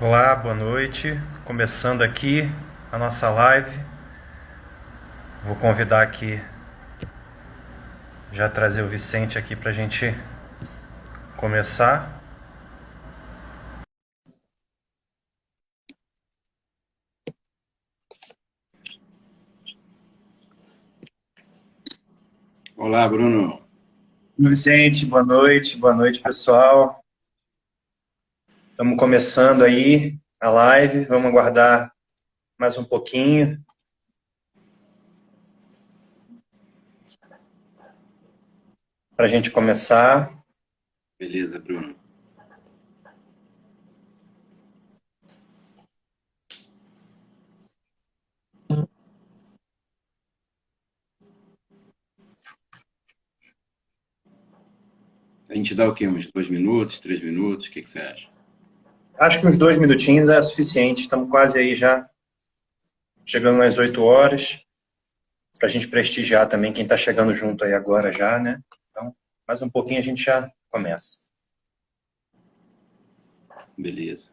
Olá, boa noite. Começando aqui a nossa live. Vou convidar aqui, já trazer o Vicente aqui para a gente começar. Olá, Bruno. Vicente, boa noite, pessoal. Estamos começando aí a live, vamos aguardar mais um pouquinho para a gente começar. Beleza, Bruno. A gente dá o quê? Uns 2 minutos, 3 minutos? O que você acha? Acho que uns 2 minutinhos é suficiente, estamos quase aí já, chegando às 8 horas, para a gente prestigiar também quem está chegando junto aí agora já, né? Então, mais um pouquinho a gente já começa. Beleza.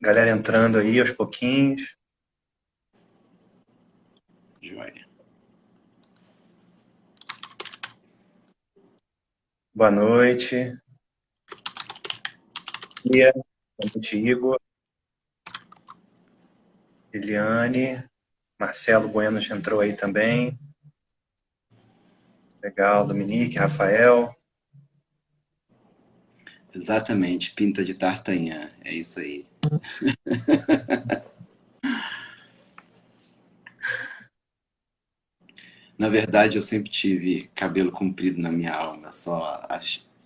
Galera entrando aí aos pouquinhos. Joia. Boa noite. Boa noite, Igor, Eliane, Marcelo Bueno já entrou aí também. Legal, Dominique, Rafael. Exatamente, pinta de tartanhã. É isso aí. Na verdade, eu sempre tive cabelo comprido na minha alma.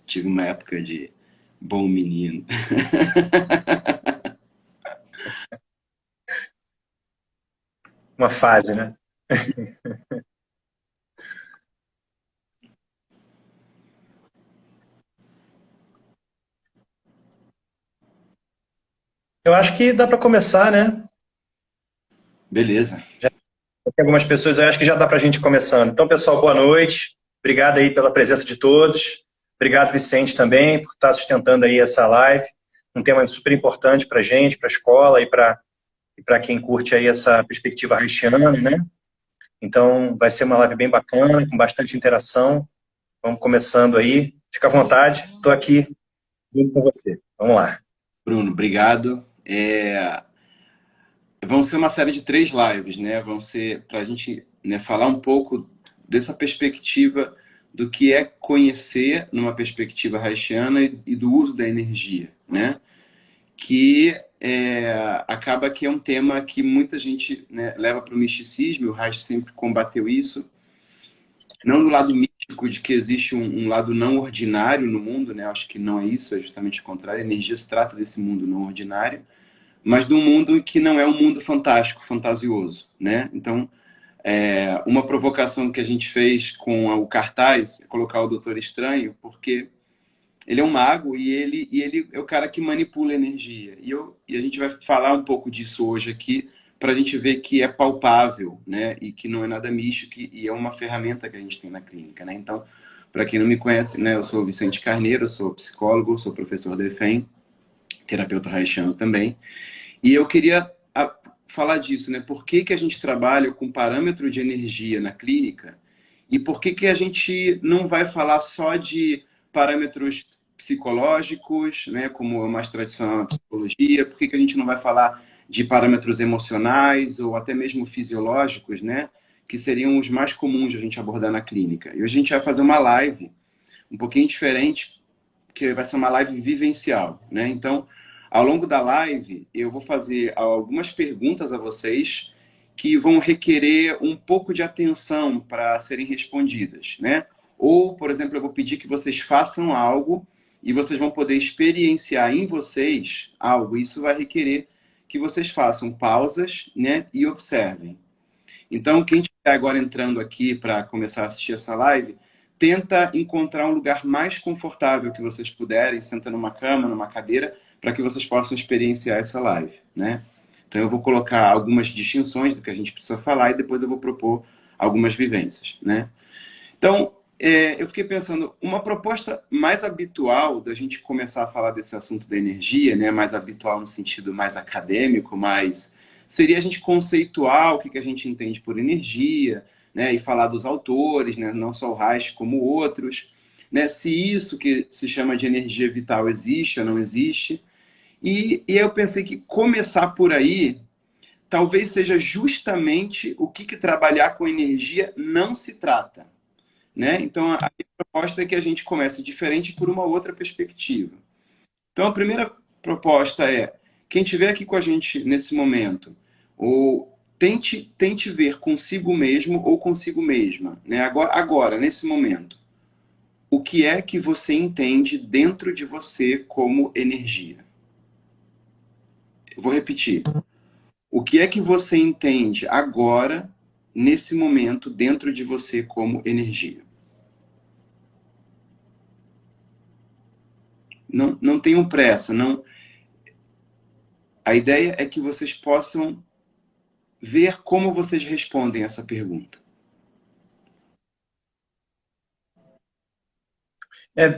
Tive uma época de bom menino. Uma fase, né? Eu acho que dá para começar, né? Beleza. Tem algumas pessoas aí, acho que já dá para a gente ir começando. Então, pessoal, boa noite. Obrigado aí pela presença de todos. Obrigado, Vicente, também, por estar sustentando aí essa live. Um tema super importante para a gente, para a escola e para quem curte aí essa perspectiva haitiana, né? Então, vai ser uma live bem bacana, com bastante interação. Vamos começando aí. Fica à vontade, estou aqui junto com você. Vamos lá. Bruno, obrigado. Vão ser uma série de 3 lives, né? Vão ser para a gente, né, falar um pouco dessa perspectiva do que é conhecer numa perspectiva haitiana e do uso da energia, né? Que acaba que é um tema que muita gente, né, leva para o misticismo, e o Reich sempre combateu isso, não no lado místico de que existe um lado não ordinário no mundo, né? Acho que não é isso, é justamente o contrário. A energia se trata desse mundo não ordinário, mas de um mundo que não é um mundo fantástico, fantasioso, né? Então, uma provocação que a gente fez com o cartaz é colocar o Doutor Estranho, porque ele é um mago e ele é o cara que manipula a energia. E a gente vai falar um pouco disso hoje aqui, para a gente ver que é palpável, né? E que não é nada místico e é uma ferramenta que a gente tem na clínica, né? Então, para quem não me conhece, né? Eu sou Vicente Carneiro, sou psicólogo, sou professor da EFEM, terapeuta haitiano também. E eu queria falar disso, né? Por que a gente trabalha com parâmetro de energia na clínica e por que a gente não vai falar só de parâmetros psicológicos, né? Como é o mais tradicional na psicologia, por que a gente não vai falar de parâmetros emocionais ou até mesmo fisiológicos, né? Que seriam os mais comuns de a gente abordar na clínica. E hoje a gente vai fazer uma live um pouquinho diferente, que vai ser uma live vivencial, né? Então, ao longo da live, eu vou fazer algumas perguntas a vocês que vão requerer um pouco de atenção para serem respondidas, né? Ou, por exemplo, eu vou pedir que vocês façam algo e vocês vão poder experienciar em vocês algo. Isso vai requerer que vocês façam pausas, né, e observem. Então, quem estiver agora entrando aqui para começar a assistir essa live, tenta encontrar um lugar mais confortável que vocês puderem, senta numa cama, numa cadeira, para que vocês possam experienciar essa live, né? Então eu vou colocar algumas distinções do que a gente precisa falar e depois eu vou propor algumas vivências, né? Então, eu fiquei pensando, uma proposta mais habitual da gente começar a falar desse assunto da energia, né, mais habitual no sentido mais acadêmico, seria a gente conceituar o que a gente entende por energia, né, e falar dos autores, né, não só o Reich como outros, né, se isso que se chama de energia vital existe ou não existe. E eu pensei que começar por aí talvez seja justamente o que trabalhar com energia não se trata, né? Então, a minha proposta é que a gente comece diferente por uma outra perspectiva. Então, a primeira proposta é, quem estiver aqui com a gente nesse momento, ou tente ver consigo mesmo ou consigo mesma, né? Agora, nesse momento, o que é que você entende dentro de você como energia? Eu vou repetir. O que é que você entende agora, nesse momento, dentro de você como energia? Não tenham pressa. Não. A ideia é que vocês possam ver como vocês respondem essa pergunta.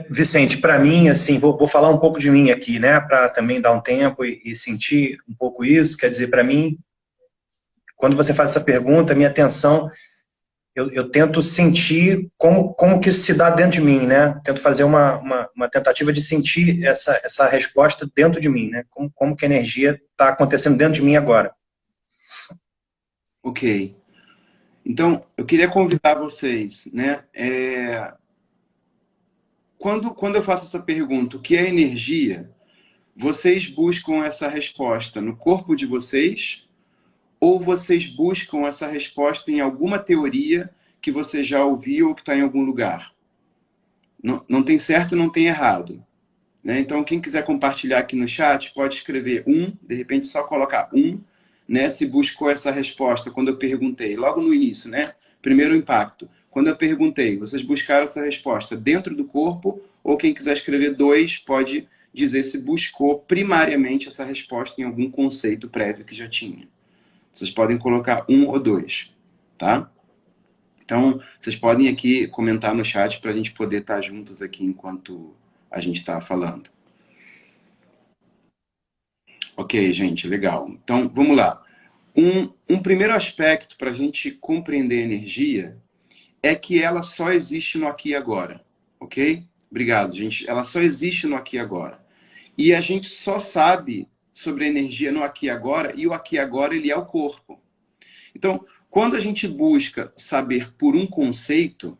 Vicente, para mim, assim, vou falar um pouco de mim aqui, né, para também dar um tempo e sentir um pouco isso. Quer dizer, para mim, quando você faz essa pergunta, minha atenção, eu tento sentir como que isso se dá dentro de mim, né? Tento fazer uma tentativa de sentir essa resposta dentro de mim, né? Como que a energia está acontecendo dentro de mim agora. Ok. Então, eu queria convidar vocês, né? Quando eu faço essa pergunta, o que é energia? Vocês buscam essa resposta no corpo de vocês? Ou vocês buscam essa resposta em alguma teoria que você já ouviu ou que está em algum lugar? Não tem certo, não tem errado, né? Então, quem quiser compartilhar aqui no chat, pode escrever de repente só colocar né? Se buscou essa resposta quando eu perguntei, logo no início, né? Primeiro impacto. Quando eu perguntei, vocês buscaram essa resposta dentro do corpo? Ou quem quiser escrever 2, pode dizer se buscou primariamente essa resposta em algum conceito prévio que já tinha. Vocês podem colocar 1 ou 2, tá? Então, vocês podem aqui comentar no chat para a gente poder estar juntos aqui enquanto a gente está falando. Ok, gente, legal. Então, vamos lá. Um primeiro aspecto para a gente compreender a energia é que ela só existe no aqui e agora, ok? Obrigado, gente. Ela só existe no aqui e agora. E a gente só sabe sobre a energia no aqui e agora, e o aqui e agora ele é o corpo. Então, quando a gente busca saber por um conceito,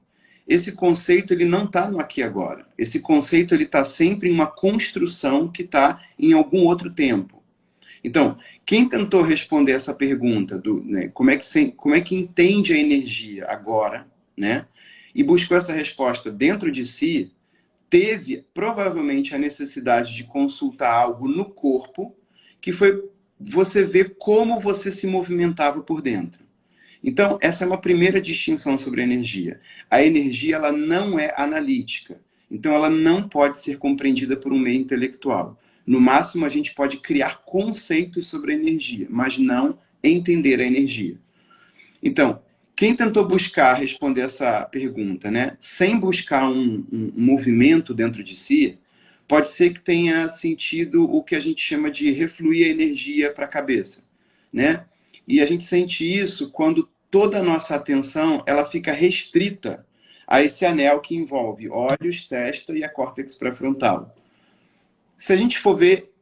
esse conceito ele não está no aqui e agora. Esse conceito ele está sempre em uma construção que está em algum outro tempo. Então, quem tentou responder essa pergunta né, como é que entende a energia agora, né, e buscou essa resposta dentro de si, teve provavelmente a necessidade de consultar algo no corpo, que foi você ver como você se movimentava por dentro. Então, essa é uma primeira distinção sobre a energia. A energia ela não é analítica. Então, ela não pode ser compreendida por um meio intelectual. No máximo, a gente pode criar conceitos sobre a energia, mas não entender a energia. Então, quem tentou buscar responder essa pergunta, né, sem buscar um movimento dentro de si, pode ser que tenha sentido o que a gente chama de refluir a energia para a cabeça, né? E a gente sente isso quando toda a nossa atenção ela fica restrita a esse anel que envolve olhos, testa e a córtex pré-frontal. Se a gente for ver,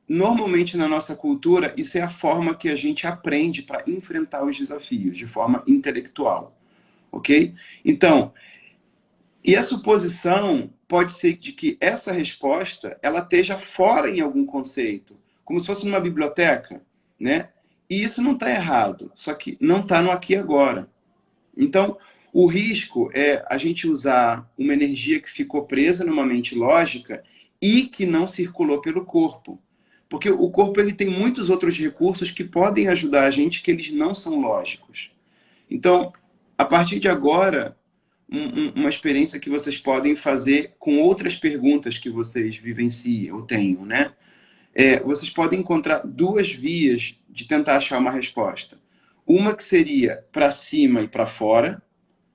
normalmente na nossa cultura, isso é a forma que a gente aprende para enfrentar os desafios, de forma intelectual, ok? Então, e a suposição pode ser de que essa resposta ela esteja fora em algum conceito, como se fosse numa biblioteca, né? E isso não está errado, só que não está no aqui e agora. Então, o risco é a gente usar uma energia que ficou presa numa mente lógica e que não circulou pelo corpo. Porque o corpo ele tem muitos outros recursos que podem ajudar a gente, que eles não são lógicos. Então, a partir de agora, uma experiência que vocês podem fazer com outras perguntas que vocês vivenciam ou tenham, né? Vocês podem encontrar duas vias de tentar achar uma resposta. Uma que seria para cima e para fora,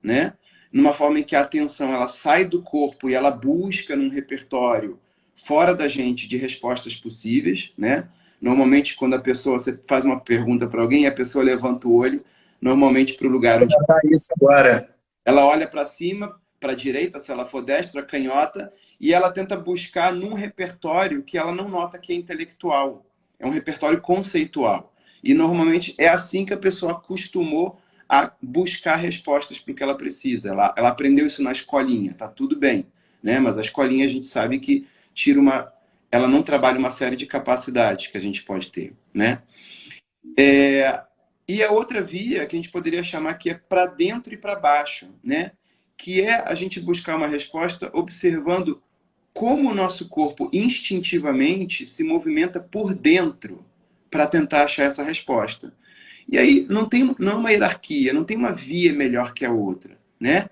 né? Numa forma em que a atenção ela sai do corpo e ela busca num repertório fora da gente de respostas possíveis, né? Normalmente, quando você faz uma pergunta para alguém, a pessoa levanta o olho, normalmente para o lugar onde Isso agora. ela olha para cima, para a direita, se ela for destra, canhota, e ela tenta buscar num repertório que ela não nota que é intelectual. É um repertório conceitual. E normalmente é assim que a pessoa acostumou a buscar respostas para o que ela precisa. Ela aprendeu isso na escolinha, tá tudo bem, né? Mas a escolinha a gente sabe que ela não trabalha uma série de capacidades que a gente pode ter, né? E a outra via que a gente poderia chamar que é para dentro e para baixo, né? Que é a gente buscar uma resposta observando como o nosso corpo instintivamente se movimenta por dentro para tentar achar essa resposta. E aí não é uma hierarquia, não tem uma via melhor que a outra, né?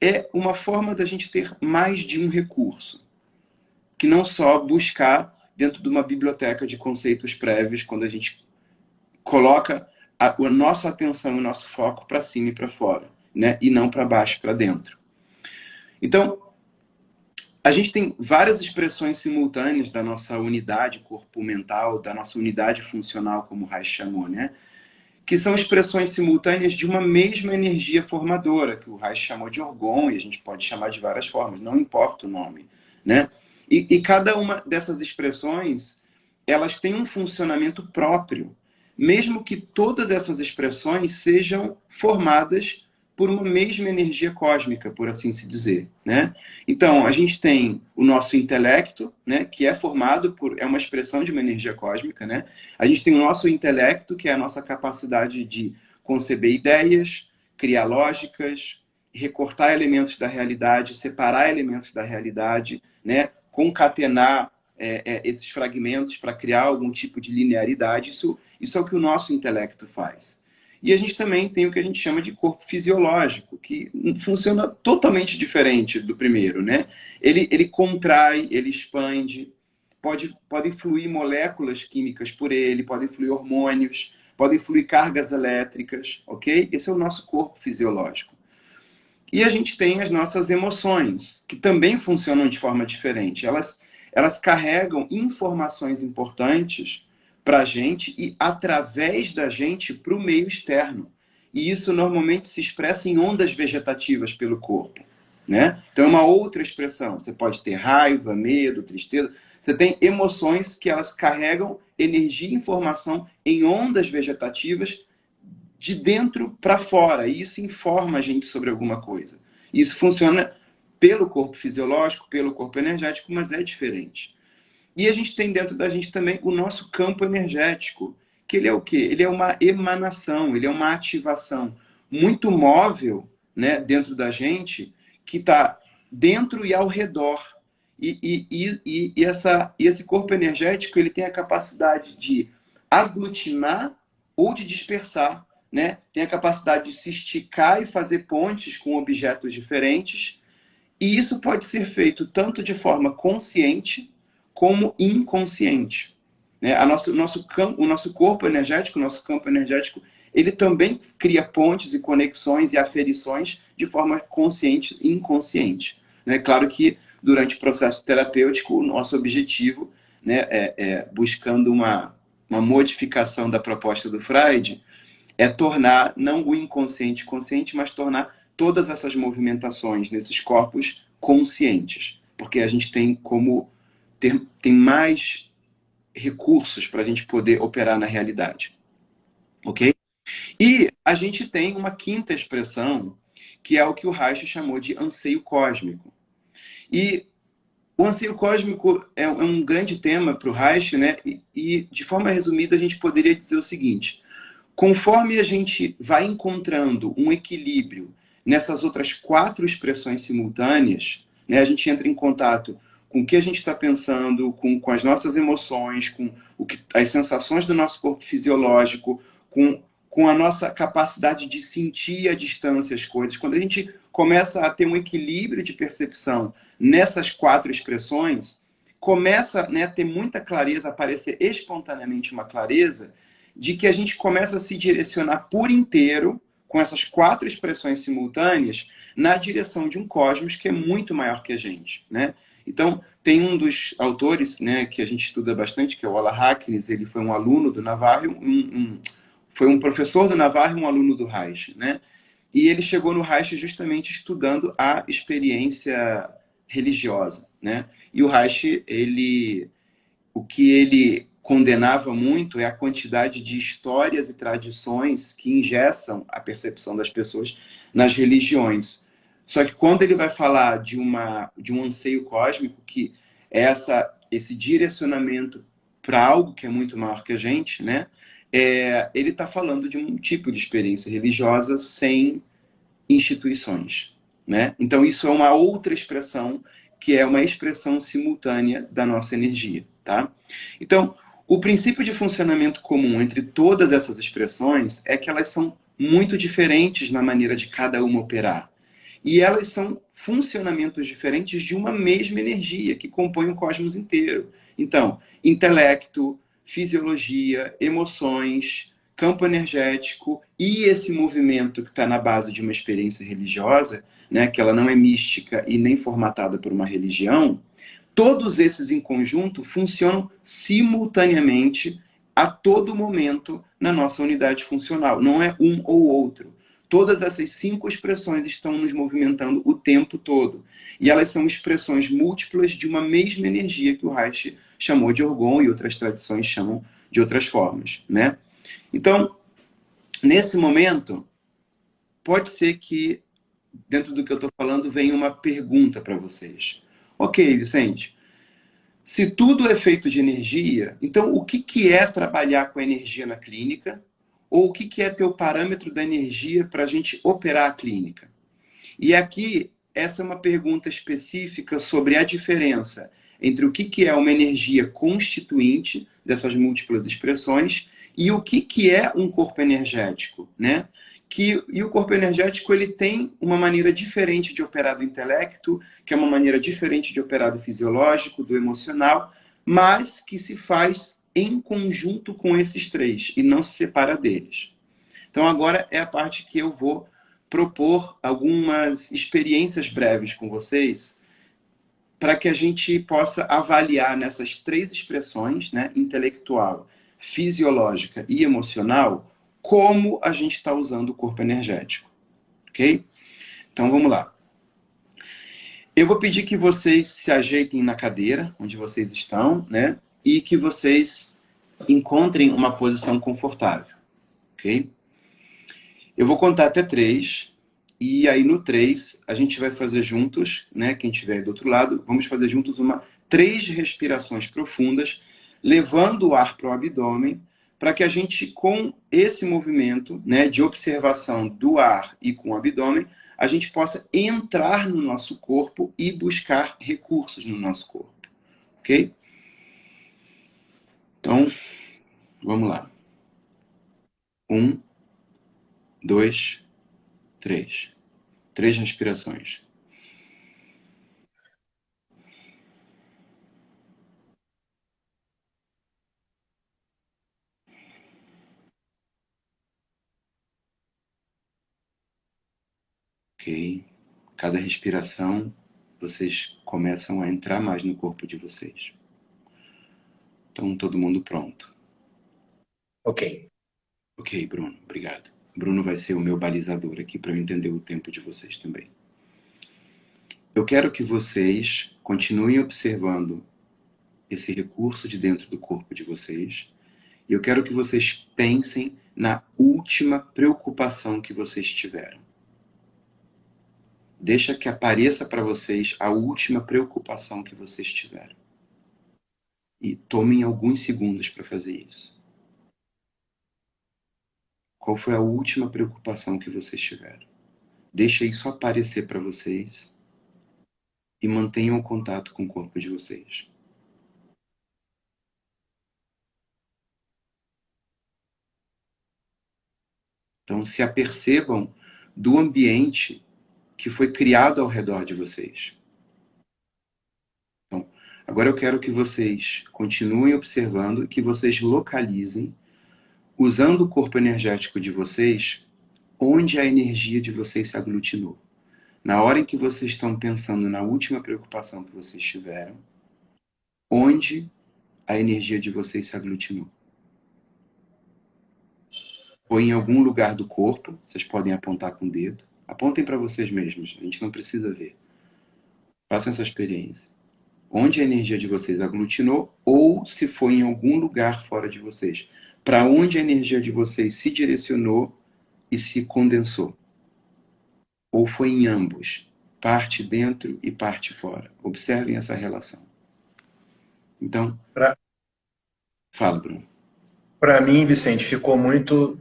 É uma forma da gente ter mais de um recurso, que não só buscar dentro de uma biblioteca de conceitos prévios, quando a gente coloca a nossa atenção e o nosso foco para cima e para fora, né? E não para baixo, para dentro. Então, a gente tem várias expressões simultâneas da nossa unidade corpo-mental, da nossa unidade funcional, como o Reich chamou, né? Que são expressões simultâneas de uma mesma energia formadora, que o Reich chamou de orgon, e a gente pode chamar de várias formas, não importa o nome, né? E cada uma dessas expressões, elas têm um funcionamento próprio, mesmo que todas essas expressões sejam formadas por uma mesma energia cósmica, por assim se dizer, né? Então, a gente tem o nosso intelecto, né, que é formado é uma expressão de uma energia cósmica, né? A gente tem o nosso intelecto, que é a nossa capacidade de conceber ideias, criar lógicas, recortar elementos da realidade, separar elementos da realidade, né? Concatenar esses fragmentos para criar algum tipo de linearidade. Isso é o que o nosso intelecto faz. E a gente também tem o que a gente chama de corpo fisiológico, que funciona totalmente diferente do primeiro, né? Ele contrai, ele expande, podem fluir moléculas químicas por ele, podem fluir hormônios, podem fluir cargas elétricas, ok? Esse é o nosso corpo fisiológico. E a gente tem as nossas emoções, que também funcionam de forma diferente. Elas carregam informações importantes para a gente e através da gente para o meio externo. E isso normalmente se expressa em ondas vegetativas pelo corpo, né? Então é uma outra expressão. Você pode ter raiva, medo, tristeza. Você tem emoções que elas carregam energia e informação em ondas vegetativas de dentro para fora. E isso informa a gente sobre alguma coisa. Isso funciona pelo corpo fisiológico, pelo corpo energético, mas é diferente. E a gente tem dentro da gente também o nosso campo energético, que ele é o quê? Ele é uma emanação, ele é uma ativação muito móvel, né, dentro da gente, que está dentro e ao redor. E esse corpo energético ele tem a capacidade de aglutinar ou de dispersar, né? Tem a capacidade de se esticar e fazer pontes com objetos diferentes. E isso pode ser feito tanto de forma consciente como inconsciente, né? O nosso corpo energético, o nosso campo energético, ele também cria pontes e conexões e aferições de forma consciente e inconsciente, né? Claro que durante o processo terapêutico, o nosso objetivo, né, buscando uma modificação da proposta do Freud, é tornar não o inconsciente consciente, mas tornar todas essas movimentações nesses corpos conscientes, porque a gente tem mais recursos para a gente poder operar na realidade, ok? E a gente tem uma quinta expressão, que é o que o Reich chamou de anseio cósmico. E o anseio cósmico é um grande tema para o Reich, né? E de forma resumida, a gente poderia dizer o seguinte: conforme a gente vai encontrando um equilíbrio nessas outras 4 expressões simultâneas, né, a gente entra em contato com o que a gente está pensando, com as nossas emoções, com as sensações do nosso corpo fisiológico, com com a nossa capacidade de sentir à distância as coisas. Quando a gente começa a ter um equilíbrio de percepção nessas 4 expressões, começa, né, a ter muita clareza, aparecer espontaneamente uma clareza de que a gente começa a se direcionar por inteiro, com essas 4 expressões simultâneas, na direção de um cosmos que é muito maior que a gente, né? Então, tem um dos autores, né, que a gente estuda bastante, que é o Ola Hacknes. Ele foi um aluno do Navarro, foi um professor do Navarro e um aluno do Reich, né? E ele chegou no Reich justamente estudando a experiência religiosa, né? E o Reich, o que ele condenava muito é a quantidade de histórias e tradições que engessam a percepção das pessoas nas religiões. Só que quando ele vai falar de um anseio cósmico, que é esse direcionamento para algo que é muito maior que a gente, né? Ele está falando de um tipo de experiência religiosa sem instituições, né? Então, isso é uma outra expressão, que é uma expressão simultânea da nossa energia, tá? Então, o princípio de funcionamento comum entre todas essas expressões é que elas são muito diferentes na maneira de cada uma operar. E elas são funcionamentos diferentes de uma mesma energia que compõe o cosmos inteiro. Então, intelecto, fisiologia, emoções, campo energético e esse movimento que está na base de uma experiência religiosa, né, que ela não é mística e nem formatada por uma religião, todos esses em conjunto funcionam simultaneamente a todo momento na nossa unidade funcional. Não é um ou outro. Todas essas 5 expressões estão nos movimentando o tempo todo. E elas são expressões múltiplas de uma mesma energia que o Reich chamou de Orgon e outras tradições chamam de outras formas, né? Então, nesse momento, pode ser que, dentro do que eu estou falando, venha uma pergunta para vocês. Ok, Vicente, se tudo é feito de energia, então o que é trabalhar com a energia na clínica? Ou o que é ter o parâmetro da energia para a gente operar a clínica? E aqui, essa é uma pergunta específica sobre a diferença entre o que é uma energia constituinte dessas múltiplas expressões e o que é um corpo energético, né? E o corpo energético, ele tem uma maneira diferente de operar do intelecto, que é uma maneira diferente de operar do fisiológico, do emocional, mas que se faz em conjunto com esses 3 e não se separa deles. Então agora é a parte que eu vou propor algumas experiências breves com vocês para que a gente possa avaliar nessas 3 expressões, né, intelectual, fisiológica e emocional, como a gente está usando o corpo energético, ok? Então vamos lá. Eu vou pedir que vocês se ajeitem na cadeira onde vocês estão, né? E que vocês encontrem uma posição confortável, ok? Eu vou contar até 3, e aí no 3 a gente vai fazer juntos, né? Quem estiver aí do outro lado, vamos fazer juntos 3 respirações profundas, levando o ar para o abdômen, para que a gente, com esse movimento, né, de observação do ar e com o abdômen, a gente possa entrar no nosso corpo e buscar recursos no nosso corpo, ok? Então, vamos lá. 1, 2, 3. 3 respirações. Ok? Cada respiração, vocês começam a entrar mais no corpo de vocês. Então, todo mundo pronto. Ok. Ok, Bruno, obrigado. Bruno vai ser o meu balizador aqui para eu entender o tempo de vocês também. Eu quero que vocês continuem observando esse recurso de dentro do corpo de vocês. E eu quero que vocês pensem na última preocupação que vocês tiveram. Deixa que apareça para vocês a última preocupação que vocês tiveram. E tomem alguns segundos para fazer isso. Qual foi a última preocupação que vocês tiveram? Deixa isso aparecer para vocês e mantenham o contato com o corpo de vocês. Então, se apercebam do ambiente que foi criado ao redor de vocês. Então, agora eu quero que vocês continuem observando e que vocês localizem, usando o corpo energético de vocês, onde a energia de vocês se aglutinou. Na hora em que vocês estão pensando na última preocupação que vocês tiveram, onde a energia de vocês se aglutinou. Ou em algum lugar do corpo, vocês podem apontar com o dedo. Apontem para vocês mesmos, a gente não precisa ver. Façam essa experiência. Onde a energia de vocês aglutinou, ou se foi em algum lugar fora de vocês. Para onde a energia de vocês se direcionou e se condensou. Ou foi em ambos, parte dentro e parte fora. Observem essa relação. Então, fala, Bruno. Para mim, Vicente, ficou muito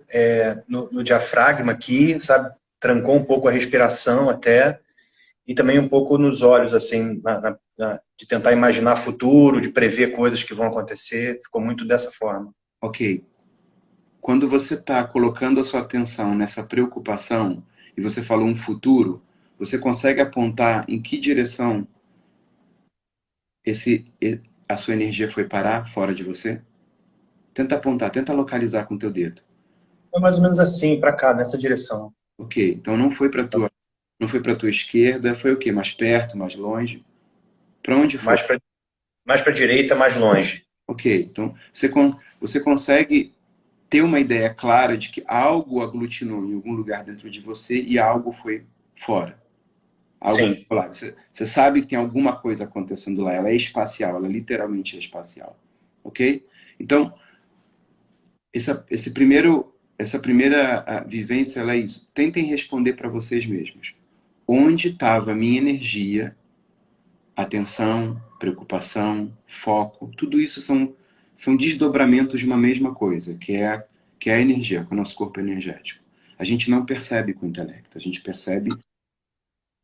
no diafragma aqui, sabe? Trancou um pouco a respiração até, e também um pouco nos olhos, assim, de tentar imaginar futuro, de prever coisas que vão acontecer. Ficou muito dessa forma. Ok. Quando você está colocando a sua atenção nessa preocupação, e você falou um futuro, você consegue apontar em que direção a sua energia foi parar fora de você? Tenta apontar, tenta localizar com o teu dedo. Foi mais ou menos assim, para cá, nessa direção. Ok, então não foi para tua esquerda, foi o quê? Mais perto, mais longe? Para onde foi? Mais para a direita, mais longe. Ok, então você consegue ter uma ideia clara de que algo aglutinou em algum lugar dentro de você e algo foi fora. Sim. Lá. Você sabe que tem alguma coisa acontecendo lá. Ela é espacial, ela literalmente é espacial. Ok? Então, essa primeira vivência, ela é isso. Tentem responder para vocês mesmos. Onde estava a minha energia, atenção, preocupação, foco? Tudo isso são desdobramentos de uma mesma coisa, que é a energia, com o nosso corpo energético. A gente não percebe com o intelecto, a gente percebe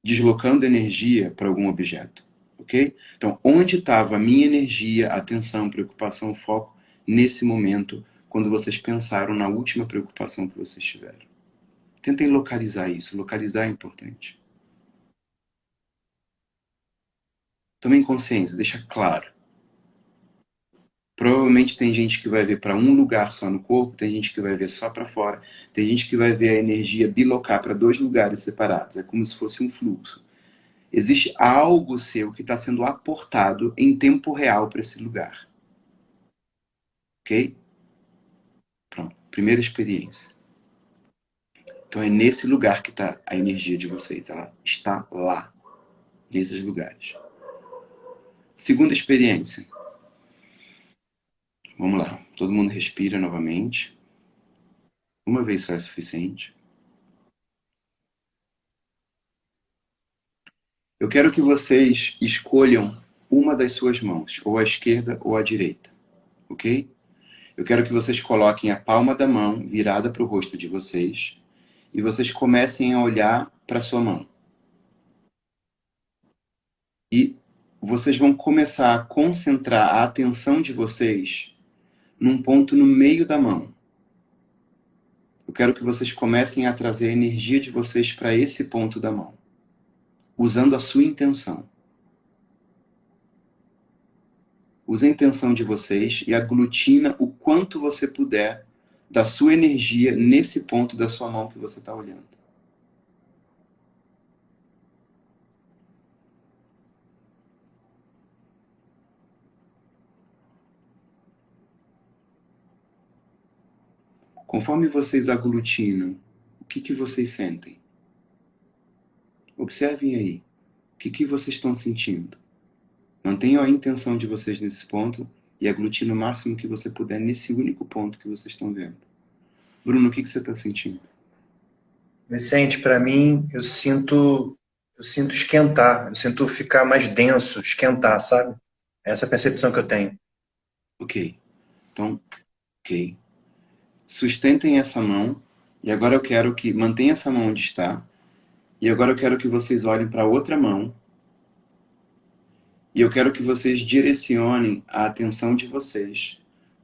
deslocando energia para algum objeto, ok? Então, onde estava a minha energia, atenção, preocupação, foco, nesse momento, quando vocês pensaram na última preocupação que vocês tiveram? Tentem localizar isso, localizar é importante. Tomem consciência, deixa claro. Provavelmente tem gente que vai ver para um lugar só no corpo, tem gente que vai ver só para fora, tem gente que vai ver a energia bilocar para 2 lugares separados. É como se fosse um fluxo. Existe algo seu que está sendo aportado em tempo real para esse lugar. Ok? Pronto. Primeira experiência. Então é nesse lugar que está a energia de vocês. Ela está lá, nesses lugares. Segunda experiência. Vamos lá. Todo mundo respira novamente. Uma vez só é suficiente. Eu quero que vocês escolham uma das suas mãos, ou a esquerda ou a direita. Ok? Eu quero que vocês coloquem a palma da mão virada para o rosto de vocês e vocês comecem a olhar para a sua mão. E vocês vão começar a concentrar a atenção de vocês num ponto no meio da mão. Eu quero que vocês comecem a trazer a energia de vocês para esse ponto da mão, usando a sua intenção. Use a intenção de vocês e aglutina o quanto você puder da sua energia nesse ponto da sua mão que você está olhando. Conforme vocês aglutinam, o que vocês sentem? Observem aí. O que vocês estão sentindo? Mantenham a intenção de vocês nesse ponto e aglutine o máximo que você puder nesse único ponto que vocês estão vendo. Bruno, o que você está sentindo? Vicente, para mim, eu sinto esquentar, eu sinto ficar mais denso, esquentar, sabe? Essa é a percepção que eu tenho. Ok. Então, ok. Sustentem essa mão e agora eu quero que mantenha essa mão onde está e agora eu quero que vocês olhem para a outra mão e eu quero que vocês direcionem a atenção de vocês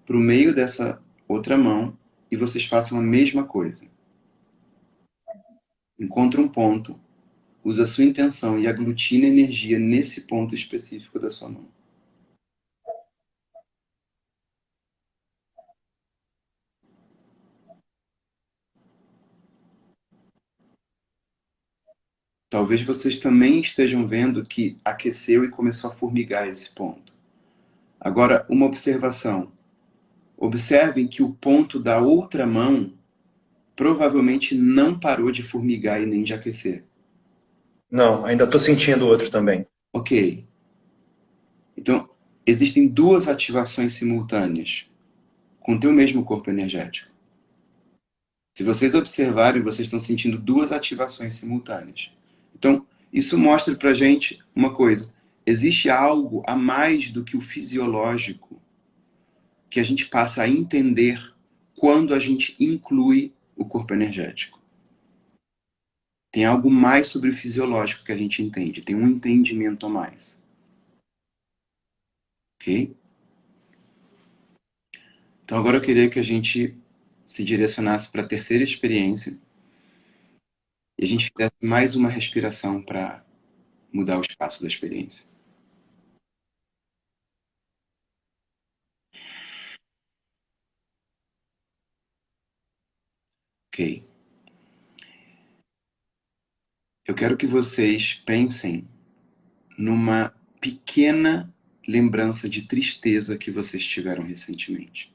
para o meio dessa outra mão e vocês façam a mesma coisa. encontra um ponto, usa a sua intenção e aglutina energia nesse ponto específico da sua mão. Talvez vocês também estejam vendo que aqueceu e começou a formigar esse ponto. Agora, uma observação. Observem que o ponto da outra mão provavelmente não parou de formigar e nem de aquecer. Não, ainda estou sentindo o outro também. Ok. Então, existem duas ativações simultâneas com o teu mesmo corpo energético. Se vocês observarem, vocês estão sentindo duas ativações simultâneas. Então, isso mostra pra gente uma coisa. Existe algo a mais do que o fisiológico que a gente passa a entender quando a gente inclui o corpo energético. Tem algo mais sobre o fisiológico que a gente entende. Tem um entendimento a mais. Ok? Então agora eu queria que a gente se direcionasse para a terceira experiência e a gente fizesse mais uma respiração para mudar o espaço da experiência. Ok. Eu quero que vocês pensem numa pequena lembrança de tristeza que vocês tiveram recentemente.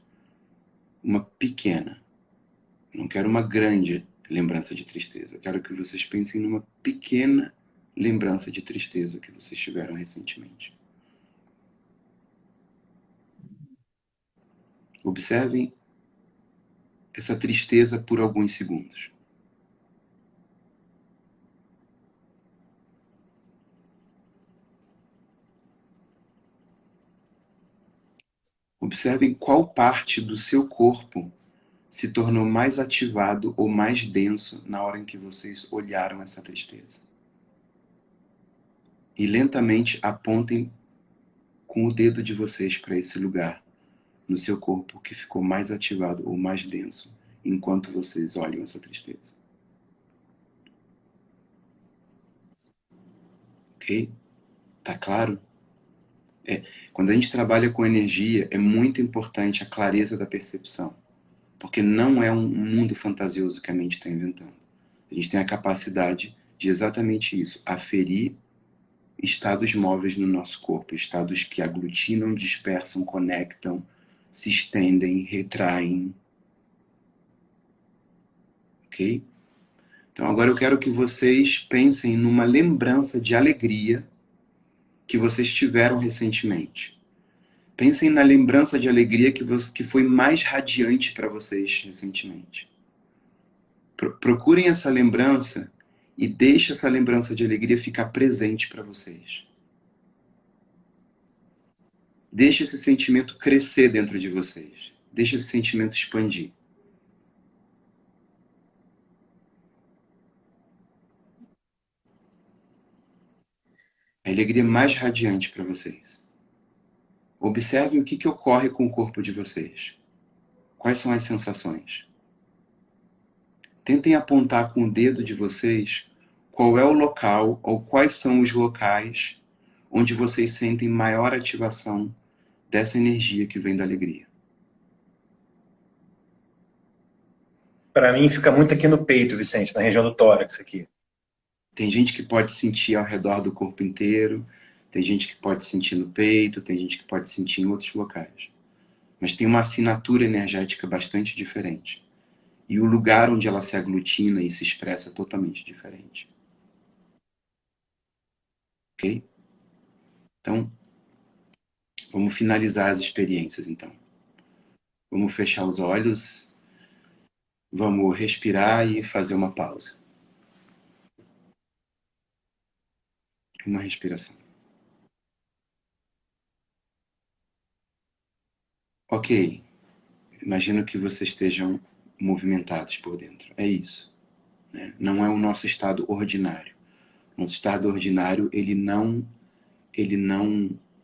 Uma pequena. Não quero uma grande lembrança de tristeza. Eu quero que vocês pensem numa pequena lembrança de tristeza que vocês tiveram recentemente. Observem essa tristeza por alguns segundos. Observem qual parte do seu corpo se tornou mais ativado ou mais denso na hora em que vocês olharam essa tristeza. E lentamente apontem com o dedo de vocês para esse lugar no seu corpo que ficou mais ativado ou mais denso enquanto vocês olham essa tristeza. Ok? Tá claro? Quando a gente trabalha com energia, é muito importante a clareza da percepção. Porque não é um mundo fantasioso que a mente está inventando. A gente tem a capacidade de exatamente isso, aferir estados móveis no nosso corpo, estados que aglutinam, dispersam, conectam, se estendem, retraem. Ok? Então agora eu quero que vocês pensem numa lembrança de alegria que vocês tiveram recentemente. Pensem na lembrança de alegria que foi mais radiante para vocês recentemente. Procurem essa lembrança e deixem essa lembrança de alegria ficar presente para vocês. Deixe esse sentimento crescer dentro de vocês. Deixe esse sentimento expandir. A alegria mais radiante para vocês. Observem o que ocorre com o corpo de vocês. Quais são as sensações? Tentem apontar com o dedo de vocês qual é o local ou quais são os locais onde vocês sentem maior ativação dessa energia que vem da alegria. Para mim fica muito aqui no peito, Vicente, na região do tórax aqui. Tem gente que pode sentir ao redor do corpo inteiro, tem gente que pode sentir no peito, tem gente que pode sentir em outros locais. Mas tem uma assinatura energética bastante diferente. E o lugar onde ela se aglutina e se expressa é totalmente diferente. Ok? Então, vamos finalizar as experiências, então. Vamos fechar os olhos, vamos respirar e fazer uma pausa. Uma respiração. Ok. Imagino que vocês estejam movimentados por dentro. É isso. Né? Não é o nosso estado ordinário. Nosso estado ordinário,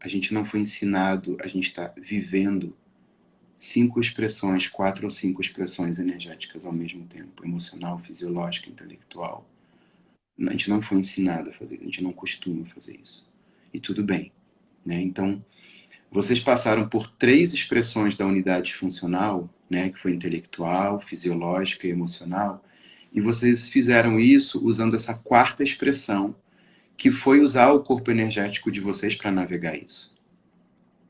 a gente não foi ensinado, a gente está vivendo 5 expressões, 4 ou 5 expressões energéticas ao mesmo tempo, emocional, fisiológica, intelectual. A gente não foi ensinado a fazer isso, a gente não costuma fazer isso. E tudo bem, né? Então, vocês passaram por 3 expressões da unidade funcional, né? Que foi intelectual, fisiológica e emocional. E vocês fizeram isso usando essa 4ª expressão, que foi usar o corpo energético de vocês para navegar isso.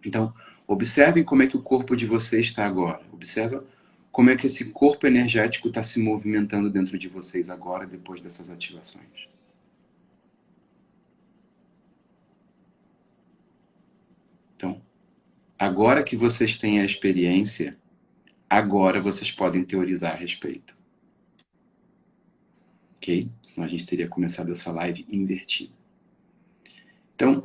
Então, observem como é que o corpo de vocês está agora. Observa como é que esse corpo energético está se movimentando dentro de vocês agora, depois dessas ativações. Então, agora que vocês têm a experiência, agora vocês podem teorizar a respeito. Ok? Senão a gente teria começado essa live invertida. Então,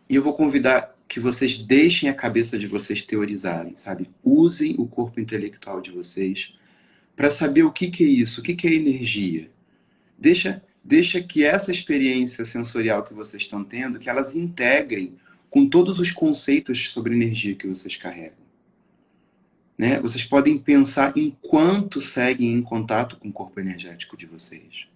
eu vou convidar que vocês deixem a cabeça de vocês teorizarem, sabe? Usem o corpo intelectual de vocês para saber o que é isso, o que é energia. Deixa que essa experiência sensorial que vocês estão tendo, que elas integrem com todos os conceitos sobre energia que vocês carregam. Né? Vocês podem pensar enquanto seguem em contato com o corpo energético de vocês.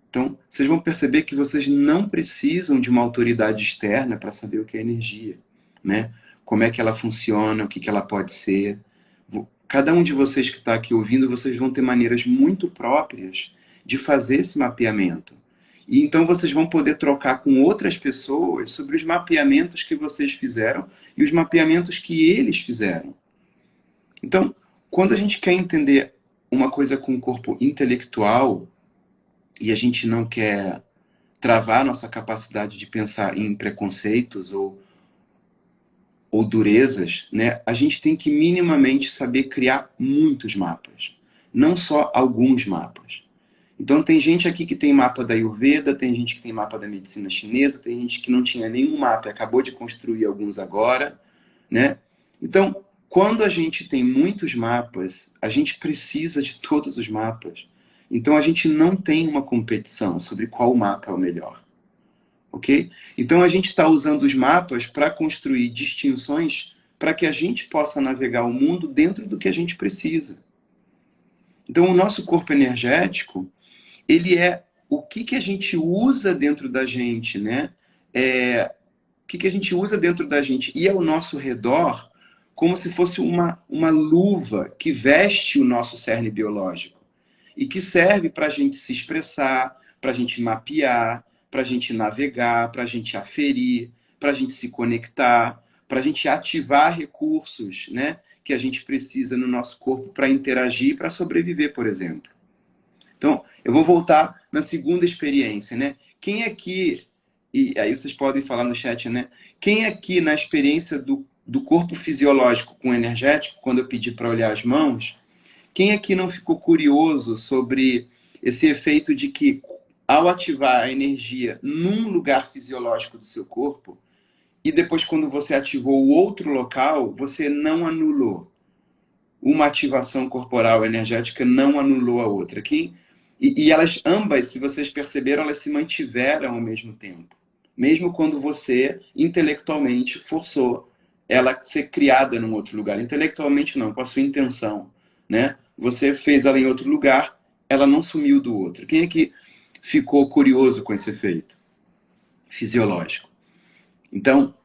Então, vocês vão perceber que vocês não precisam de uma autoridade externa para saber o que é energia, né? Como é que ela funciona, o que ela pode ser. Cada um de vocês que está aqui ouvindo, vocês vão ter maneiras muito próprias de fazer esse mapeamento. E então vocês vão poder trocar com outras pessoas sobre os mapeamentos que vocês fizeram e os mapeamentos que eles fizeram. Então, quando a gente quer entender uma coisa com o corpo intelectual, e a gente não quer travar nossa capacidade de pensar em preconceitos ou durezas, né? A gente tem que minimamente saber criar muitos mapas, não só alguns mapas. Então tem gente aqui que tem mapa da Ayurveda, tem gente que tem mapa da medicina chinesa, tem gente que não tinha nenhum mapa e acabou de construir alguns agora, né? Então, quando a gente tem muitos mapas, a gente precisa de todos os mapas. Então, a gente não tem uma competição sobre qual mapa é o melhor. Ok? Então, a gente está usando os mapas para construir distinções para que a gente possa navegar o mundo dentro do que a gente precisa. Então, o nosso corpo energético, ele é o que a gente usa dentro da gente, né? O que a gente usa dentro da gente e ao nosso redor, como se fosse uma luva que veste o nosso cerne biológico. E que serve para a gente se expressar, para a gente mapear, para a gente navegar, para a gente aferir, para a gente se conectar, para a gente ativar recursos, né, que a gente precisa no nosso corpo para interagir e para sobreviver, por exemplo. Então, eu vou voltar na segunda experiência, né? Quem aqui, e aí vocês podem falar no chat, né? Quem aqui na experiência do corpo fisiológico com energético, quando eu pedi para olhar as mãos, quem aqui não ficou curioso sobre esse efeito de que, ao ativar a energia num lugar fisiológico do seu corpo, e depois, quando você ativou o outro local, você não anulou? Uma ativação corporal energética não anulou a outra. E elas ambas, se vocês perceberam, elas se mantiveram ao mesmo tempo. Mesmo quando você, intelectualmente, forçou ela a ser criada num outro lugar. Intelectualmente não, com a sua intenção, né? Você fez ela em outro lugar, ela não sumiu do outro. Quem é que ficou curioso com esse efeito fisiológico? Então,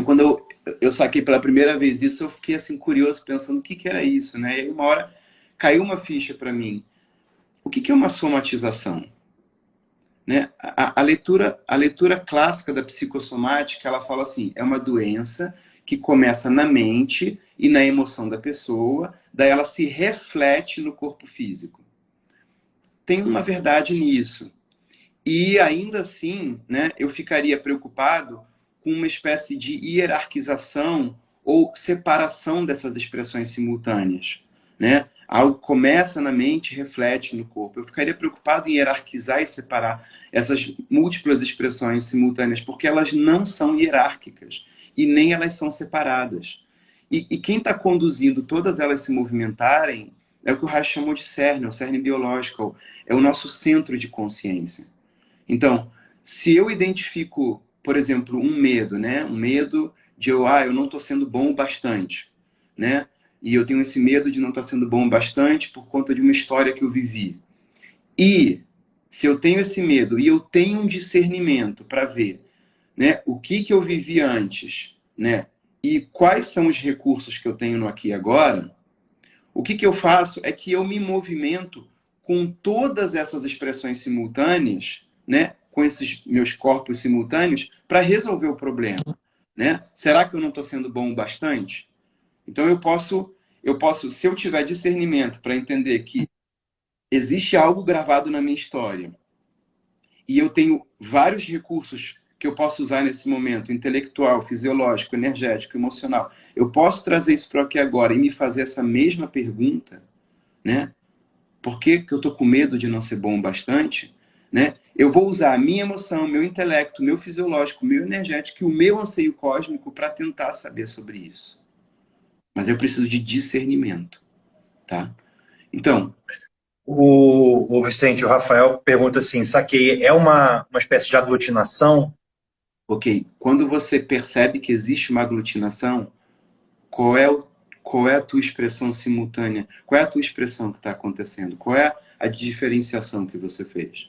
quando eu saquei pela primeira vez isso, eu fiquei assim curioso, pensando o que era isso, né? E aí uma hora caiu uma ficha para mim. O que é uma somatização? Né? A leitura clássica da psicossomática, ela fala assim, é uma doença que começa na mente e na emoção da pessoa, daí ela se reflete no corpo físico. Tem uma verdade nisso. E ainda assim, né, eu ficaria preocupado com uma espécie de hierarquização ou separação dessas expressões simultâneas. Né? Algo começa na mente e reflete no corpo. Eu ficaria preocupado em hierarquizar e separar essas múltiplas expressões simultâneas, porque elas não são hierárquicas e nem elas são separadas. E quem está conduzindo todas elas se movimentarem é o que o Reich chamou de cerne, o cerne biológico, é o nosso centro de consciência. Então, se eu identifico, por exemplo, um medo, né? Um medo de eu não estou sendo bom o bastante, né? E eu tenho esse medo de não estar sendo bom o bastante por conta de uma história que eu vivi. E se eu tenho esse medo e eu tenho um discernimento para ver, né, o que eu vivi antes, né, e quais são os recursos que eu tenho no aqui e agora, o que eu faço é que eu me movimento com todas essas expressões simultâneas, né, com esses meus corpos simultâneos, para resolver o problema. Né? Será que eu não estou sendo bom o bastante? Então eu posso, se eu tiver discernimento para entender que existe algo gravado na minha história e eu tenho vários recursos que eu posso usar nesse momento, intelectual, fisiológico, energético, emocional, eu posso trazer isso para aqui agora e me fazer essa mesma pergunta, né? Por que eu estou com medo de não ser bom o bastante? Né? Eu vou usar a minha emoção, meu intelecto, meu fisiológico, meu energético e o meu anseio cósmico para tentar saber sobre isso. Mas eu preciso de discernimento, tá? Então... O Vicente, o Rafael pergunta assim, saquei, é uma espécie de aglutinação? Ok, quando você percebe que existe uma aglutinação, qual é a tua expressão simultânea? Qual é a tua expressão que está acontecendo? Qual é a diferenciação que você fez?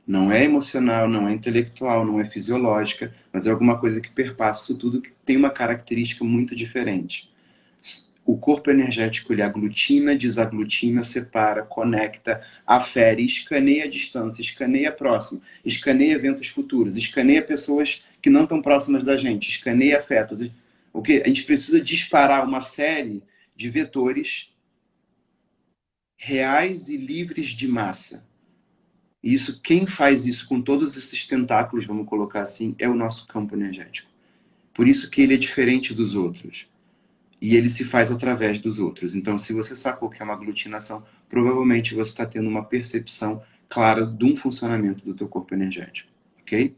Não é emocional, não é intelectual, não é fisiológica, mas é alguma coisa que perpassa isso tudo, que tem uma característica muito diferente. O corpo energético, ele aglutina, desaglutina, separa, conecta, afere, escaneia a distância, escaneia próximo, escaneia eventos futuros, escaneia pessoas que não estão próximas da gente, escaneia afetos. O que? A gente precisa disparar uma série de vetores reais e livres de massa. E isso, quem faz isso com todos esses tentáculos, vamos colocar assim, é o nosso campo energético. Por isso que ele é diferente dos outros. E ele se faz através dos outros. Então, se você sacou que é uma aglutinação, provavelmente você está tendo uma percepção clara de um funcionamento do teu corpo energético. Ok?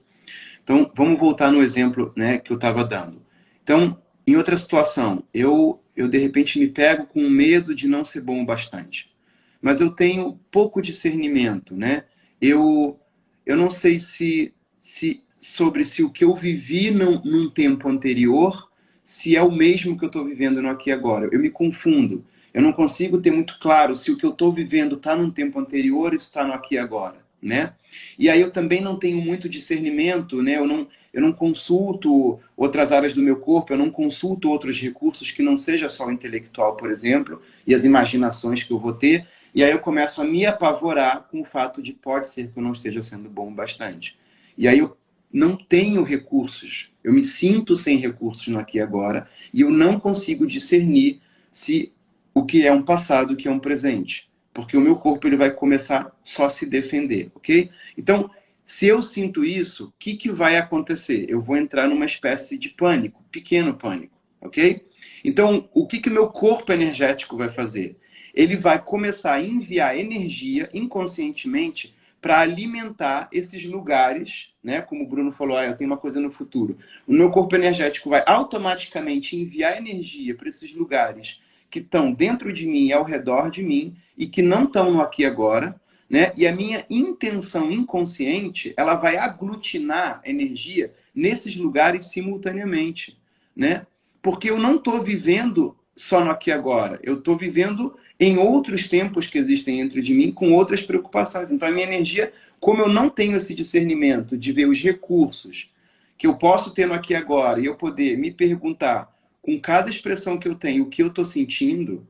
Então, vamos voltar no exemplo, né, que eu estava dando. Então, em outra situação, eu de repente me pego com medo de não ser bom o bastante. Mas eu tenho pouco discernimento, né? Eu não sei sobre se o que eu vivi num tempo anterior, se é o mesmo que eu estou vivendo no aqui e agora. Eu me confundo. Eu não consigo ter muito claro se o que eu estou vivendo está num tempo anterior ou está no aqui e agora, né? E aí eu também não tenho muito discernimento, né? Eu não consulto outras áreas do meu corpo, eu não consulto outros recursos que não seja só o intelectual, por exemplo, e as imaginações que eu vou ter. E aí eu começo a me apavorar com o fato de pode ser que eu não esteja sendo bom bastante. E aí eu não tenho recursos, eu me sinto sem recursos no aqui e agora, e eu não consigo discernir se o que é um passado, o que é um presente. Porque o meu corpo ele vai começar só a se defender, ok? Então, se eu sinto isso, o que vai acontecer? Eu vou entrar numa espécie de pânico, pequeno pânico, ok? Então, o que o meu corpo energético vai fazer? Ele vai começar a enviar energia inconscientemente para alimentar esses lugares, né? Como o Bruno falou, eu tenho uma coisa no futuro. O meu corpo energético vai automaticamente enviar energia para esses lugares que estão dentro de mim e ao redor de mim e que não estão no aqui e agora, né? E a minha intenção inconsciente, ela vai aglutinar energia nesses lugares simultaneamente, né? Porque eu não estou vivendo só no aqui e agora. Eu estou vivendo em outros tempos que existem dentro de mim com outras preocupações. Então, a minha energia, como eu não tenho esse discernimento de ver os recursos que eu posso ter no aqui e agora e eu poder me perguntar com cada expressão que eu tenho o que eu estou sentindo,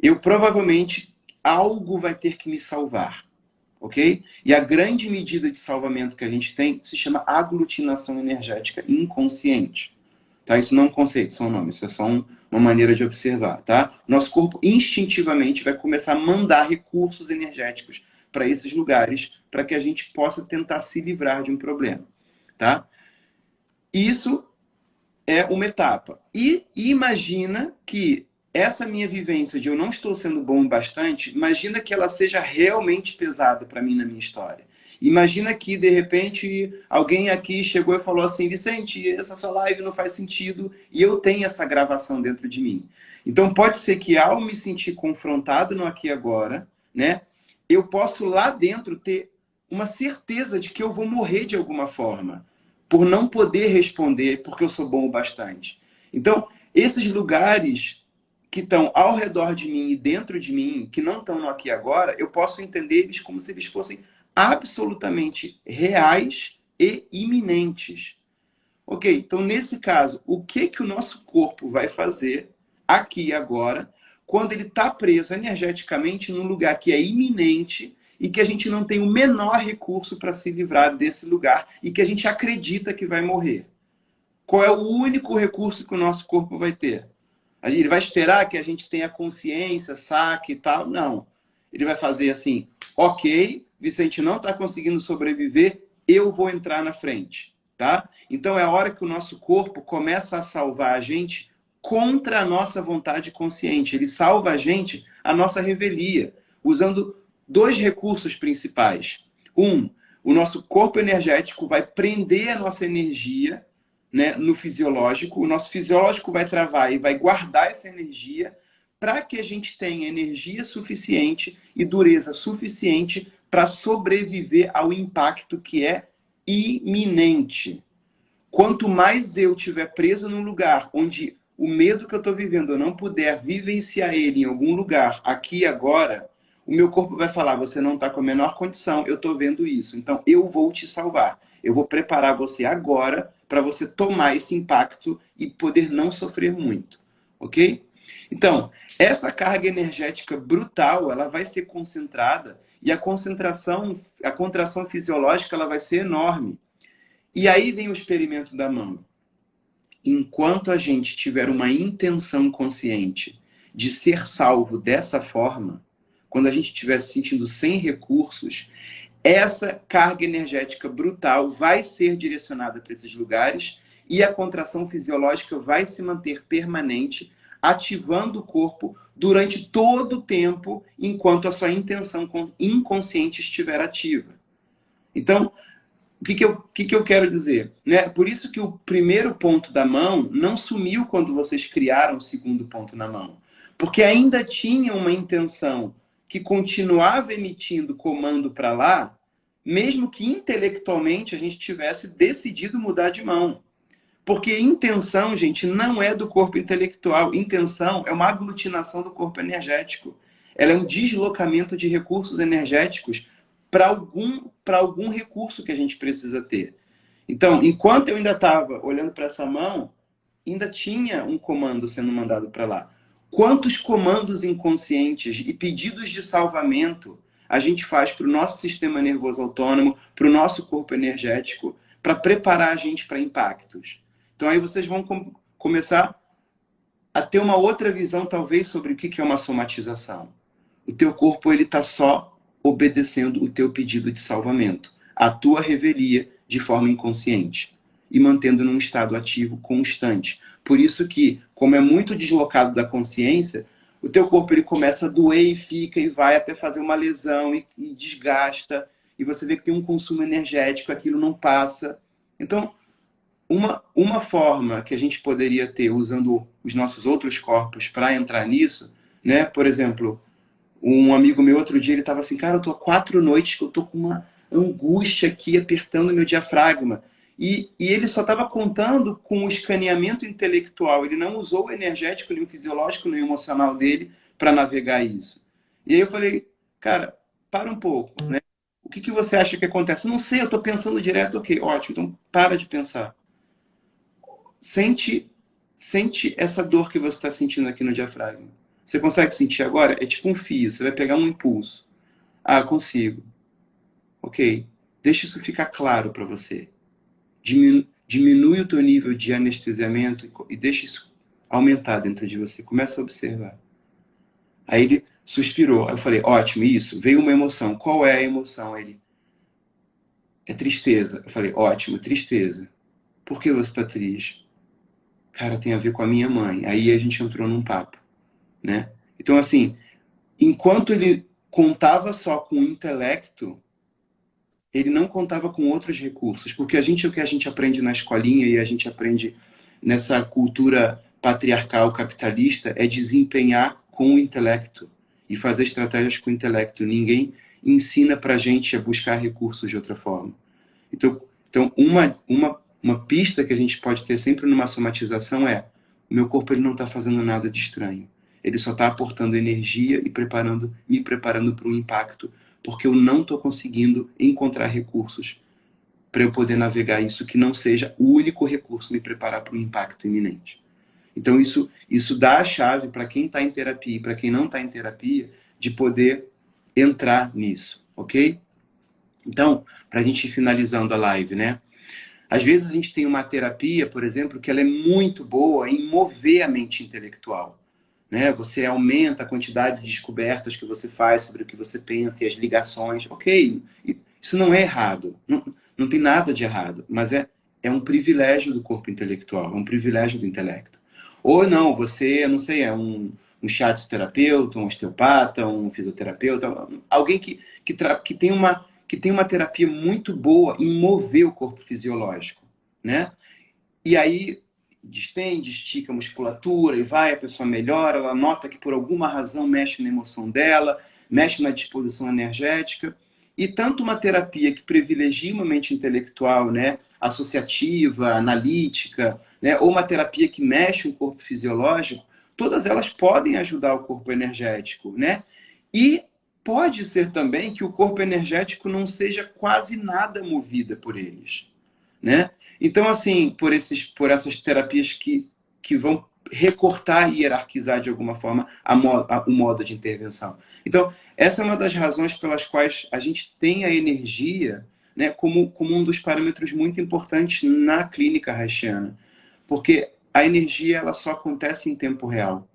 eu provavelmente algo vai ter que me salvar. Ok? E a grande medida de salvamento que a gente tem se chama aglutinação energética inconsciente. Tá? Isso não é um conceito, só um nome, isso é só uma maneira de observar. Tá? Nosso corpo instintivamente vai começar a mandar recursos energéticos para esses lugares para que a gente possa tentar se livrar de um problema. Tá? Isso é uma etapa. E imagina que essa minha vivência de eu não estou sendo bom bastante, imagina que ela seja realmente pesada para mim na minha história. Imagina que, de repente, alguém aqui chegou e falou assim, Vicente, essa sua live não faz sentido, e eu tenho essa gravação dentro de mim. Então, pode ser que ao me sentir confrontado no aqui e agora, né, eu posso lá dentro ter uma certeza de que eu vou morrer de alguma forma, por não poder responder porque eu sou bom o bastante. Então, esses lugares que estão ao redor de mim e dentro de mim, que não estão no aqui e agora, eu posso entender eles como se eles fossem absolutamente reais e iminentes. Ok, então nesse caso, o que o nosso corpo vai fazer aqui e agora, quando ele está preso energeticamente num lugar que é iminente e que a gente não tem o menor recurso para se livrar desse lugar e que a gente acredita que vai morrer? Qual é o único recurso que o nosso corpo vai ter? Ele vai esperar que a gente tenha consciência, saque e tal? Não. Ele vai fazer assim, ok, Vicente não está conseguindo sobreviver, eu vou entrar na frente. Tá? Então é a hora que o nosso corpo começa a salvar a gente contra a nossa vontade consciente. Ele salva a gente, a nossa revelia, usando dois recursos principais. Um, o nosso corpo energético vai prender a nossa energia, né, no fisiológico. O nosso fisiológico vai travar e vai guardar essa energia para que a gente tenha energia suficiente e dureza suficiente para sobreviver ao impacto que é iminente. Quanto mais eu estiver preso num lugar onde o medo que eu estou vivendo eu não puder vivenciar ele em algum lugar, aqui e agora, o meu corpo vai falar, você não está com a menor condição, eu estou vendo isso, então eu vou te salvar. Eu vou preparar você agora para você tomar esse impacto e poder não sofrer muito. Ok? Então, essa carga energética brutal, ela vai ser concentrada e a contração fisiológica, ela vai ser enorme. E aí vem o experimento da mão. Enquanto a gente tiver uma intenção consciente de ser salvo dessa forma, quando a gente estiver se sentindo sem recursos, essa carga energética brutal vai ser direcionada para esses lugares e a contração fisiológica vai se manter permanente, ativando o corpo durante todo o tempo, enquanto a sua intenção inconsciente estiver ativa. Então, o que eu quero dizer? Né? Por isso que o primeiro ponto da mão não sumiu quando vocês criaram o segundo ponto na mão. Porque ainda tinha uma intenção que continuava emitindo comando para lá, mesmo que intelectualmente a gente tivesse decidido mudar de mão. Porque intenção, gente, não é do corpo intelectual. Intenção é uma aglutinação do corpo energético. Ela é um deslocamento de recursos energéticos para algum recurso que a gente precisa ter. Então, enquanto eu ainda estava olhando para essa mão, ainda tinha um comando sendo mandado para lá. Quantos comandos inconscientes e pedidos de salvamento a gente faz para o nosso sistema nervoso autônomo, para o nosso corpo energético, para preparar a gente para impactos? Então aí vocês vão começar a ter uma outra visão, talvez, sobre o que é uma somatização. O teu corpo ele está só obedecendo o teu pedido de salvamento, a tua revelia de forma inconsciente e mantendo num estado ativo constante. Por isso que, como é muito deslocado da consciência, o teu corpo ele começa a doer e fica e vai até fazer uma lesão e desgasta, e você vê que tem um consumo energético, aquilo não passa. Então, uma forma que a gente poderia ter usando os nossos outros corpos para entrar nisso, né? Por exemplo, um amigo meu outro dia, ele estava assim, cara, eu tô há 4 noites que eu tô com uma angústia aqui apertando meu diafragma. E ele só estava contando com o escaneamento intelectual, ele não usou o energético, nem o fisiológico, nem o emocional dele para navegar isso. E aí eu falei, cara, para um pouco, né? O que você acha que acontece? Eu não sei, eu estou pensando direto, ok, ótimo, então para de pensar. Sente essa dor que você está sentindo aqui no diafragma. Você consegue sentir agora? É tipo um fio, você vai pegar um impulso. Ah, consigo. Ok, deixa isso ficar claro para você. Diminui o teu nível de anestesiamento e deixa isso aumentar dentro de você. Começa a observar. Aí ele suspirou. Aí eu falei, ótimo, isso. Veio uma emoção. Qual é a emoção? Ele, é tristeza. Eu falei, ótimo, tristeza. Por que você está triste? Cara, tem a ver com a minha mãe. Aí a gente entrou num papo, né? Então, assim, enquanto ele contava só com o intelecto, ele não contava com outros recursos, porque o que a gente aprende na escolinha e a gente aprende nessa cultura patriarcal capitalista é desempenhar com o intelecto e fazer estratégias com o intelecto. Ninguém ensina pra gente a buscar recursos de outra forma. Então uma pista que a gente pode ter sempre numa somatização é: o meu corpo ele não está fazendo nada de estranho. ele só está aportando energia e me preparando para um impacto, porque eu não estou conseguindo encontrar recursos para eu poder navegar isso que não seja o único recurso me preparar para um impacto iminente. Então, isso dá a chave para quem está em terapia e para quem não está em terapia de poder entrar nisso, ok? Então, para a gente ir finalizando a live, né? Às vezes a gente tem uma terapia, por exemplo, que ela é muito boa em mover a mente intelectual, né? Você aumenta a quantidade de descobertas que você faz sobre o que você pensa e as ligações. Ok, isso não é errado, não tem nada de errado, mas é um privilégio do corpo intelectual, é um privilégio do intelecto. Ou não, você, não sei, é um shiatsu-terapeuta, um osteopata, um fisioterapeuta, alguém que tem uma terapia muito boa em mover o corpo fisiológico, né? E aí distende, estica a musculatura e vai, a pessoa melhora, ela nota que por alguma razão mexe na emoção dela, mexe na disposição energética. E tanto uma terapia que privilegia uma mente intelectual, né, associativa, analítica, né, ou uma terapia que mexe o corpo fisiológico, todas elas podem ajudar o corpo energético, né? E pode ser também que o corpo energético não seja quase nada movida por eles, né? Então, assim, por essas terapias que vão recortar e hierarquizar de alguma forma o modo de intervenção. Então, essa é uma das razões pelas quais a gente tem a energia, né, como um dos parâmetros muito importantes na clínica haitiana. Porque a energia ela só acontece em tempo real.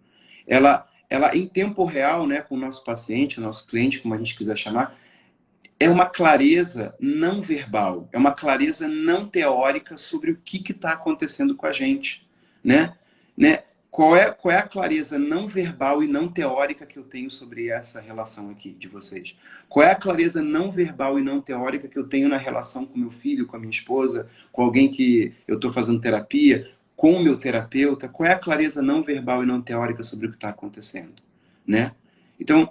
Ela em tempo real, né, com o nosso paciente, o nosso cliente, como a gente quiser chamar, é uma clareza não verbal, é uma clareza não teórica sobre o que está acontecendo com a gente, né? Qual é a clareza não verbal e não teórica que eu tenho sobre essa relação aqui de vocês? Qual é a clareza não verbal e não teórica que eu tenho na relação com meu filho, com a minha esposa, com alguém que eu estou fazendo terapia, com o meu terapeuta? Qual é a clareza não verbal e não teórica sobre o que está acontecendo, né? Então,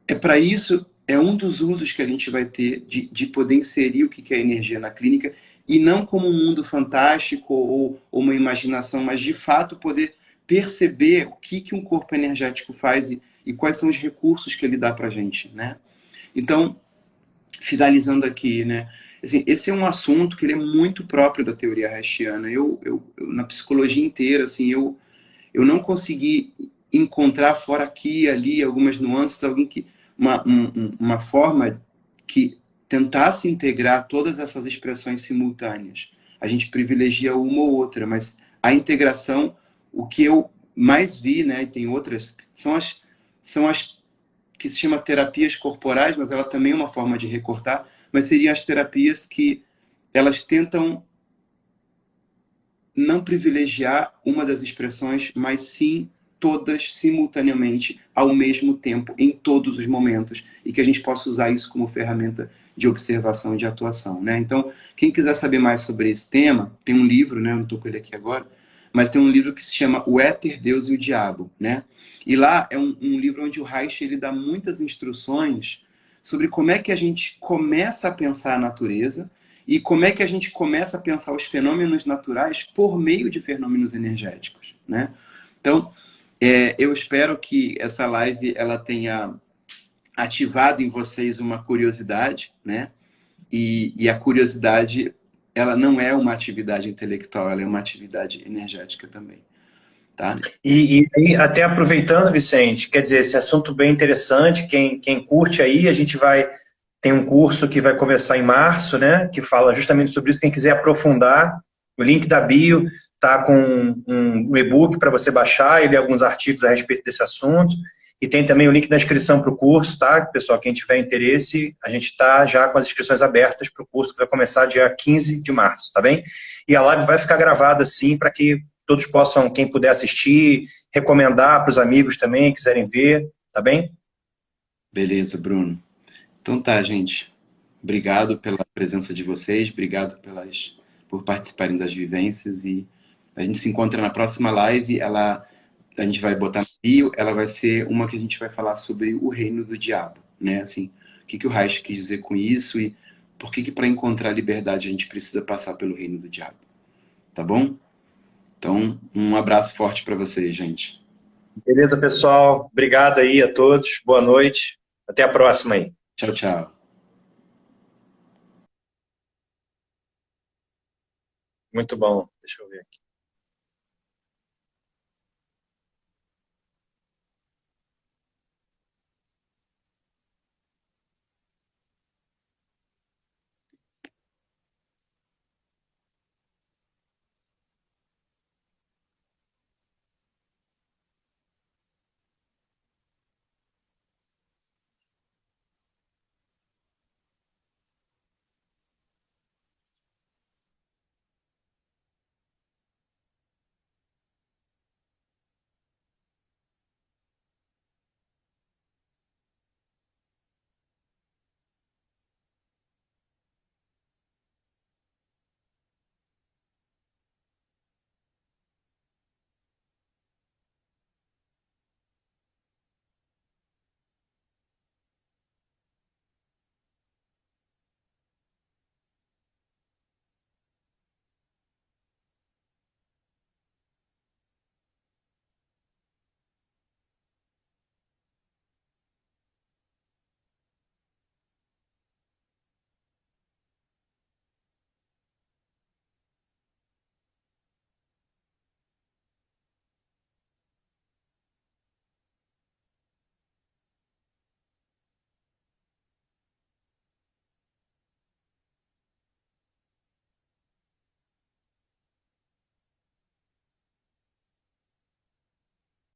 é para isso, é um dos usos que a gente vai ter de poder inserir o que é energia na clínica, e não como um mundo fantástico ou uma imaginação, mas de fato poder perceber o que um corpo energético faz e quais são os recursos que ele dá para a gente, né? Então, finalizando aqui, né? Assim, esse é um assunto que ele é muito próprio da teoria haitiana. Eu na psicologia inteira, assim, eu não consegui encontrar fora aqui e ali algumas nuances, alguém que uma forma que tentasse integrar todas essas expressões simultâneas. A gente privilegia uma ou outra, mas a integração, o que eu mais vi, né, e tem outras, são as que se chama terapias corporais, mas ela também é uma forma de recortar, mas seriam as terapias que elas tentam não privilegiar uma das expressões, mas sim todas simultaneamente, ao mesmo tempo, em todos os momentos, e que a gente possa usar isso como ferramenta de observação e de atuação, né? Então, quem quiser saber mais sobre esse tema, tem um livro, né? Eu não estou com ele aqui agora, mas tem um livro que se chama O Éter, Deus e o Diabo, né? E lá é um livro onde o Reich ele dá muitas instruções sobre como é que a gente começa a pensar a natureza e como é que a gente começa a pensar os fenômenos naturais por meio de fenômenos energéticos, né? Então, eu espero que essa live ela tenha ativado em vocês uma curiosidade, né? E a curiosidade, ela não é uma atividade intelectual, ela é uma atividade energética também, tá? E até aproveitando, Vicente, quer dizer, esse assunto bem interessante, quem curte aí, a gente tem um curso que vai começar em março, né, que fala justamente sobre isso, quem quiser aprofundar, o link da bio tá com um e-book para você baixar e ler alguns artigos a respeito desse assunto, e tem também o link da inscrição para o curso, tá, pessoal, quem tiver interesse, a gente está já com as inscrições abertas para o curso que vai começar dia 15 de março, tá bem? E a live vai ficar gravada, sim, para que todos possam, quem puder assistir, recomendar para os amigos também, quiserem ver, tá bem? Beleza, Bruno. Então tá, gente. Obrigado pela presença de vocês, obrigado por participarem das vivências, e a gente se encontra na próxima live. A gente vai botar no bio, ela vai ser uma que a gente vai falar sobre o reino do diabo, né? Assim, o que o Reich quis dizer com isso e por que para encontrar liberdade a gente precisa passar pelo reino do diabo, tá bom? Então, um abraço forte para vocês, gente. Beleza, pessoal? Obrigado aí a todos. Boa noite. Até a próxima aí. Tchau, tchau. Muito bom. Deixa eu ver aqui.